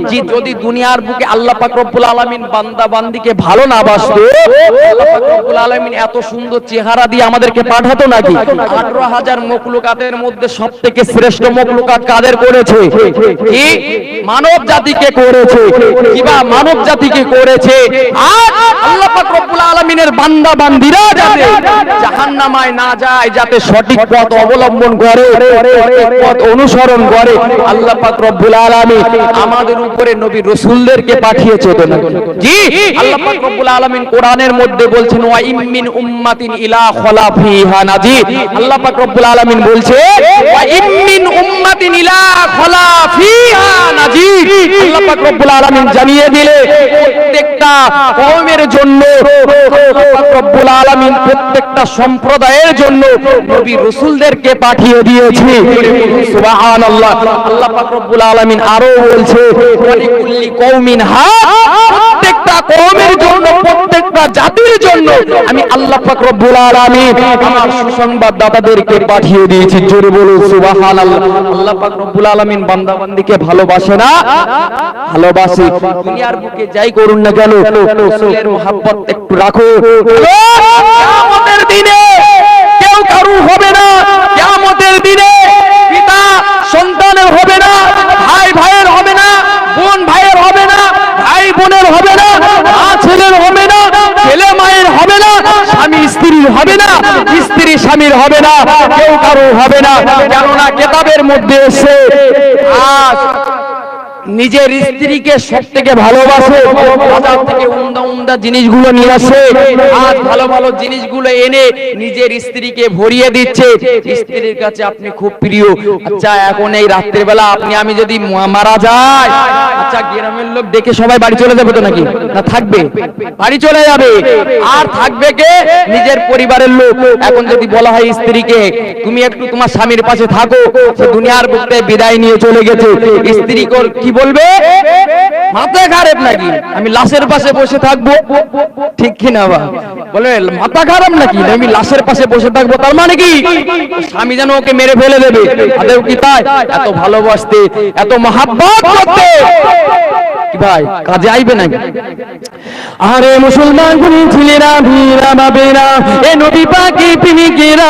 জি, যদি দুনিয়ার বুকে আল্লাহ পাক রব্বুল আলামিন বান্দা বান্দিকে ভালো না বাসতো, আল্লাহ পাক রব্বুল আলামিন এত সুন্দর চেহারা দিয়ে আমাদেরকে পাঠাতো নাকি? 18,000 মখলুকাতের মধ্যে সবথেকে শ্রেষ্ঠ মখলুকাত কাদের করেছে? কি মানব জাতিকে করেছে। কিবা মানব জাতিকে করেছে। আর আল্লাহ পাক রব্বুল আলামিনের বান্দা বান্দিরা যাতে জাহান্নামায় না যায়, যাতে সঠিক পথ অবলম্বন করে, সঠিক পথ অনুসরণ করে, আল্লাহ পাক রব্বুল আলামিন আমাদের উপরে নবী রাসূলদেরকে পাঠিয়েছে। জি, আল্লাহ পাক রব্বুল আলামিন কোরআনের মধ্যে বলছেন ওয়া ইমিন উম্মাতিন ইলা খলা ফিহা নাজির। আল্লাহ পাক রব্বুল আলামিন বলছে ওয়া ইমিন উম্মাতিন ইলা খলা ফিহা নাজির। আল্লাহ পাক রব্বুল আলামিন জানিয়ে দিলে প্রত্যেকটা কওমের জন্য, আল্লাহ পাক রব্বুল আলামিন প্রত্যেকটা সম্প্রদায়ের জন্য নবী রাসূলদেরকে পাঠিয়ে দিয়েছে। সুবহানাল্লাহ। আল্লাহ পাক রব্বুল আলামিন আরো বলছে ওয়া লিকুল্লি কওমিন হাদ। প্রত্যেকটা কওমের জন্য, প্রত্যেকটা জাতির জন্য আমি আল্লাহ পাক রব্বুল আলামিন আমার সুসংবাদদাতাদেরকে পাঠিয়ে দিয়েছি। জোরে বলুন সুবহানাল্লাহ। আল্লাহ পাক রব্বুল আলামিন বান্দা বান্দিকে ভালোবাসে না? ভালোবাসে। দুনিয়ার বুকে যাই করুন না কেন, রাসূলের মহব্বত একটু রাখো। কিয়ামতের দিনে কেউ কারু হবে না। কিয়ামতের দিনে পিতা সন্তানের হবে না, ভাই ভাইয়ের হবে না, বোন ভাইয়ের হবে না, ভাই বোনের হবে না, মা ছেলের হবে না, ছেলে মায়ের হবে না, স্বামী স্ত্রীর হবে না, স্ত্রী স্বামীর হবে না, কেউ কারো হবে না। কেননা কিতাবের মধ্যে এসে আজ নিজের স্ত্রীকে সব থেকে ভালোবাসে, বাজার থেকে উমদা উমদা জিনিসগুলো নিয়ে আসে, আজ ভালো ভালো জিনিসগুলো এনে নিজের স্ত্রীকে ভরিয়ে দিচ্ছে। স্ত্রীর কাছে আপনি খুব প্রিয়। আচ্ছা, এখন এই রাত্রের বেলা আপনি আমি যদি মারা যাই, আচ্ছা গ্রামের লোক দেখে সবাই বাড়ি চলে যাবে তো নাকি? না, থাকবে, বাড়ি চলে যাবে। আর থাকবে কে? নিজের পরিবারের লোক। এখন যদি বলা হয় স্ত্রীকে তুমি একটু তোমার স্বামীর পাশে থাকো, সে দুনিয়ার বুকে বিদায় নিয়ে চলে গেছে, স্ত্রী কি বলবে? মাথা খারাপ নাকি আমি লাশের পাশে বসে থাকবো? ঠিক কি না? বলে মাথা খারাপ নাকি আমি লাশের পাশে বসে থাকবো? তার মানে কি স্বামী যেন ওকে মেরে ফেলে দেবে। আদেও কি তাই? এত ভালোবাসতে, এত মহব্বত করতে কি ভাই কাজে আইবে নাকি? আরে মুসলমান গুলি ছেলেরা, ভিড়া বাবেরা, এ নবী পাকের প্রেমিকেরা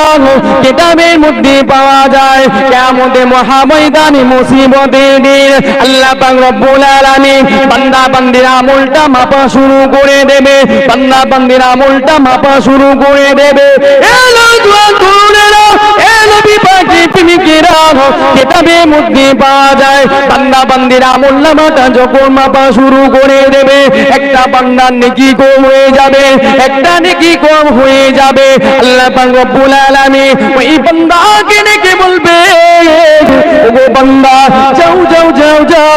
কিতাবের মধ্যে পাওয়া যায়। কিয়ামতের মহাময়দানে মুসিবতের দিন আল্লাহ পাক রব্বুল আলামিন বান্দা বান্দির আমলটা মাপা শুরু করে দেবে। বান্দা বান্দির আমলটা মাপা শুরু করে দেবে। এ লোকেরা, এ নবী পাকের প্রেমিকেরা কিতাবের মধ্যে পাওয়া যায়। বান্দা বান্দির আমলনামাটা যখন মাপা শুরু করে দেবে, একটা বান্দার নেকি কম হয়ে যাবে, একটা নেকি কম হয়ে যাবে। আল্লাহ পাক রব্বুল আলামিন ওই বান্দাকে ডেকে বলবে ওগো বান্দা, যাও যাও যাও যাও,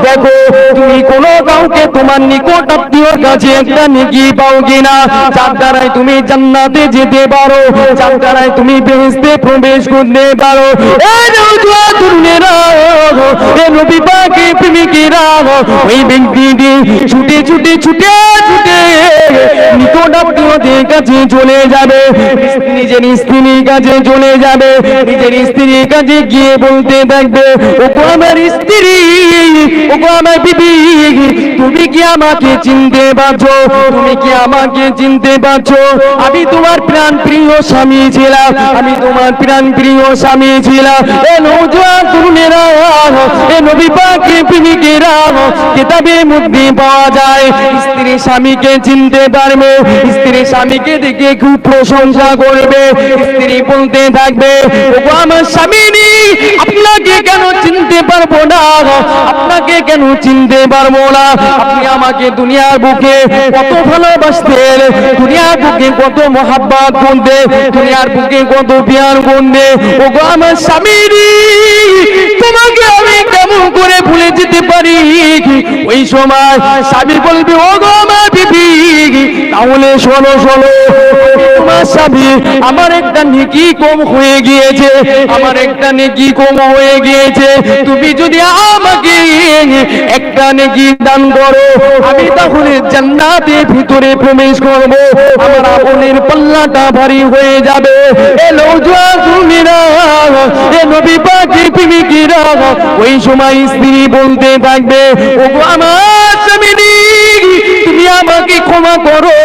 দেখো তুমি কোন কাউকে তোমার নিকট আত্মীয়র কাছে একটা নেকি পাও কিনা, যার দ্বারাই তুমি জান্নাতে যেতে পারো, যার দ্বারাই তুমি বেহেশতে প্রবেশ করতে পারো। এই দুনিয়ারা, এ নবী পাকের প্রেমিকেরা ওই ব্যক্তিটি ছুটে ছুটে ছুটে ছুটে নিকট আত্মীয়দের কাছে চলে যাবে, নিজের স্ত্রীর কাছে চলে যাবে, নিজের স্ত্রীর কাছে গিয়ে বলতে থাকবে ওগো আমার স্ত্রী, ওগো আমার বিবি, তুমি কি আমাকে চিনতে পারছো? তুমি কি আমাকে চিনতে পারছো? আমি তোমার প্রাণ প্রিয় স্বামী ছিলাম, আমি তোমার প্রাণ প্রিয় স্বামী ছিলাম। এ নওজোয়ান তরুণেরা, এ নবী পাকের প্রেমিকেরা কিতাবের মধ্যে পাওয়া যায়। স্ত্রী স্বামীকে চিনতে পারবে, স্ত্রী স্বামীকে দেখে খুব প্রশংসা করবে। স্ত্রী বলতে থাকবে ওগো আমার স্বামী, আপনাকে কেন চিনতে পারবো না? আপনাকে কেন চিনতে পারবো না? আপনি আমাকে দুনিয়ার বুকে কত ভালোবাসতেন, দুনিয়ার বুকে কত মহব্বত করতেন, দুনিয়ার বুকে কত প্যার করতেন। ওগো আমার স্বামী, তোমাকে আমি কেমন করে ভুলে যেতে পারি? ওই সময় স্বামী বলবে ওগো আমার বিবি, তাহলে শোনো শোনো, তোমার স্বামী আমার একটা নেকি কম হয়ে গিয়েছে, আমার একটা নেকি কম হয়ে গিয়েছে, তুমি যদি আমাকে একটা নেকি দান করো আমি তাহলে জান্নাতের ভিতরে প্রবেশ করব, আমার আমলের পাল্লাটা ভারী হয়ে যাবে। এ নওজোয়ান তুমিরা, এ নবী পাকের প্রেমিকেরা, ওই সময় স্ত্রী বলতে থাকবে, ওগো আমার স্বামী, তুমি আমাকে ক্ষমা করো,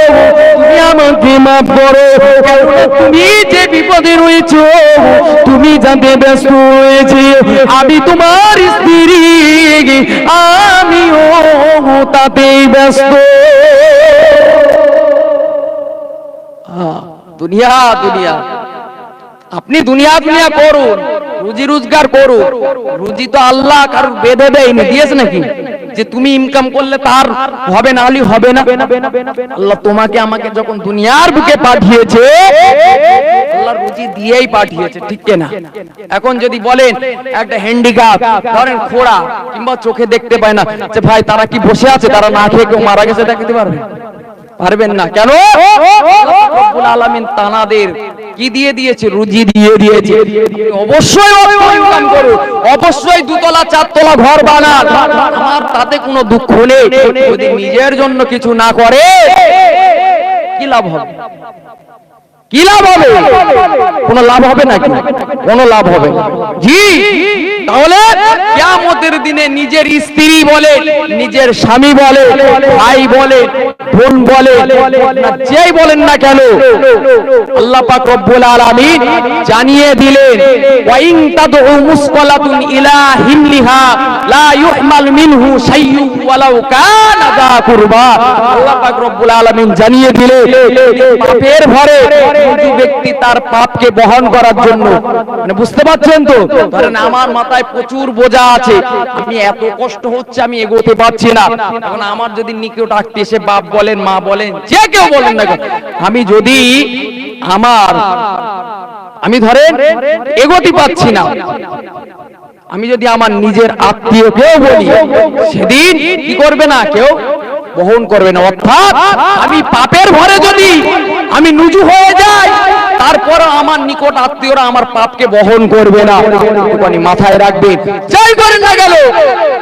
তুমি আমাকে মাফ করো, কারণ তুমি যে বিপদে রয়েছো, তুমি যাতে ব্যস্ত হয়েছে, আমি তোমার স্ত্রী, আমিও তাতেই ব্যস্ত। দুনিয়া দুনিয়া, আপনি দুনিয়া দুনিয়া করুন, রুজি রোজগার করুন, রুজি তো আল্লাহ কারোর বেঁধে দেয়নি, দিয়েছে নাকি যে তুমি ইনকাম করলে তার হবে না, আলী হবে না? আল্লাহ তোমাকে আমাকে যখন দুনিয়ার বুকে পাঠিয়েছে, আল্লাহ রুজি দিয়েই পাঠিয়েছে, ঠিক না? এখন যদি বলেন একটা হ্যান্ডিক্যাপ, ধরেন খোড়া কিংবা চোখে দেখতে পায় না, যে ভাই তারা কি বসে আছে, তারা না খেয়ে কেউ মারা গেছে দেখতে পারবে? পারবেন না। কেন? রব্বুল আলামিন তানাদের কি দিয়ে দিয়েছে? রুজি দিয়ে দিয়েছে। অবশ্যই ইনকাম করো, অবশ্যই দুতলা চারতলা ঘর বানান, আমার তাতে কোনো দুঃখ নেই। যদি নিজের জন্য কিছু না করে কি লাভ হবে? কি লাভ হবে? কোনো লাভ হবে নাকি? কোনো লাভ হবে না। জি, তাহলে কিয়ামতের দিনে নিজের স্ত্রী বলে, নিজের স্বামী বলে, ভাই বলে, বোন বলে, যেই বলেন না কেন, আল্লাহ পাক রব্বুল আলামিন জানিয়ে দিলেন, ওয়া ইন তাদউ মুসকালাতুন ইলা হিমলিহা লা ইউহমাল মিনহু শাইয়ুন ওয়ালাউ কানা যা কুরবা। আল্লাহ পাক রব্বুল আলামিন জানিয়ে দিলেন, পাপের ভরে যে ব্যক্তি তার পাপকে বহন করার জন্য, মানে বুঝতে পারছেন তো, ধরেন আমার মাথায় প্রচুর বোঝা আছে, আমি এত কষ্ট হচ্ছে, আমি এগোতে পারছি না, এখন আমার যদি নিকট আত্মীয় এসে বাপ বলেন, মা বলেন, যে কেউ বলেন না, আমি যদি আমি ধরেন এগোতে পারছি না, আমি যদি আমার নিজের আত্মীয়কেও বলি, সেদিন কি করবে না, কেউ বহন করবে না। অর্থাৎ আমি পাপের ভরে যদি আমি নুজু হয়ে যাই, তারপর আমার নিকট আত্মীয়রা আমার পাপকে বহন করবে না। একটুখানি মাথায় রাখবেন, যাই করেন না গেল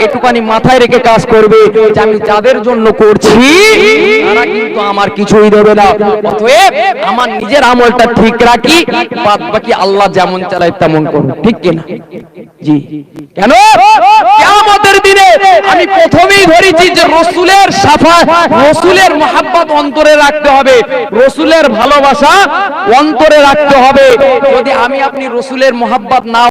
একটুখানি মাথায় রেখে কাজ করবে, যে আমি যাদের জন্য করছি তারা কিন্তু আমার কিছুই দেবে না। অতএব আমার নিজের আমলটা ঠিক রাখি, বাদ বাকি আল্লাহ যেমন চালায় তেমন করুন, ঠিক কিনা? জি, কেন? কিয়ামতের দিনে আমি প্রথমেই ধরেছি যে রাসূলের শাফাআত, রাসূলের মুহাব্বত অন্তরে রাখতে হবে, রাসূলের ভালোবাসা অন্তরে রাখতে হবে। যদি আমি আপনি রাসূলের মুহাব্বত না